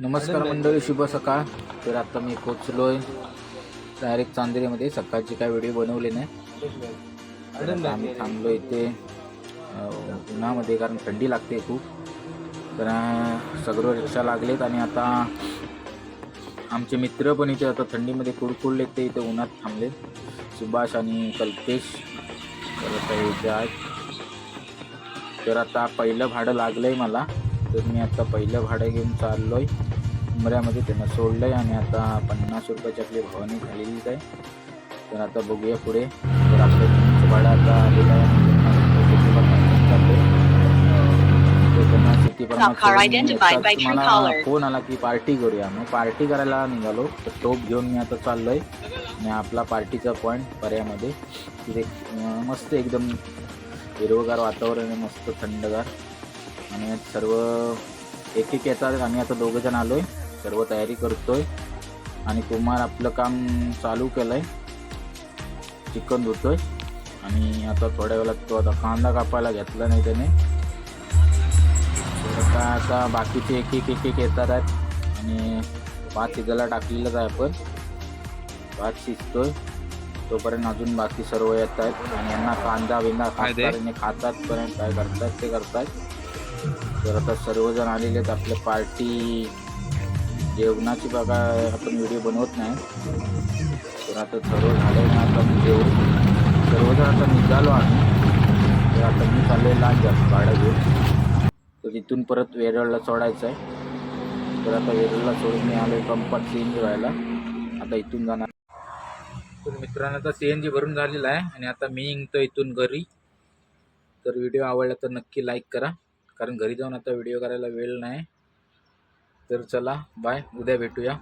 नमस्कार मंडळी, शुभ सकाळ. तर आता मी पोचलोय डायरेक्ट चांदेरीमध्ये. सकाळची काय व्हिडिओ बनवले नाही. तर आता आम्ही थांबलो इथे उन्हामध्ये, कारण थंडी लागते खूप. तर सगळं रिक्षा लागलेत आणि आता आमचे मित्र पण इथे आता थंडीमध्ये कुडकुडलेत, ते इथे उन्हात थांबलेत. सुभाष आणि कल्पेश तर आता इथे आहेत. तर आता पहिलं भाडं लागलंय मला, तर मी आता पहिलं भाडं घेऊन चाललोय उमऱ्यामध्ये. त्यांना सोडलंय आणि आता 50 रुपयाची आपली भावानी झालेलीच आहे. तर आता बघूया पुढे. तर आपलं भाडं आता आलेलं आहे. मला फोन आला की पार्टी करूया. मग पार्टी करायला निघालो. तर टोप घेऊन मी आता चाललोय आणि आपला पार्टीचा पॉईंट पर्यामध्ये. तिथे मस्त एकदम हिरवगार वातावरण आहे, मस्त थंडगार. आणि सर्व एक एक येतात. आम्ही आता 2 जण आलोय, सर्व तयारी करतोय. आणि कुमार आपलं काम चालू केलंय, चिकन धुतोय. आणि आता थोड्या वेळात तो आता कांदा कापायला घेतला नाही त्याने. तर आता बाकीचे एक एक येतात आहेत. आणि भात शिजायला टाकलेलंच आहे आपण. भात शिजतोय तोपर्यंत अजून बाकी सर्व येत आहेत. आणि यांना कांदा बिंदा खातात पर्यंत काय करतात ते करतात. तर आता सर्वजण आलेले आहेत. आपल्या पार्टी जेवणाची बघा आपण व्हिडिओ बनवत नाही. तर आता सर्व झालं ना, आता मी सर्वजण आता निघालो आम्ही. तर आता मी चाललोय लांजा भाडं घेऊन. तर तिथून परत वेरळला सोडायचं आहे. तर आता वेरळला सोडून मी आलोय पंपात CNG व्हायला. आता इथून जाणार. तर मित्रांनो, आता CNG भरून झालेला आहे आणि आता मी निघतो इथून घरी. तर व्हिडिओ आवडला तर नक्की लाईक करा, कारण घरी जाऊन आता व्हिडिओ करायला वेळ नाही. तर चला बाय, उद्या भेटूया.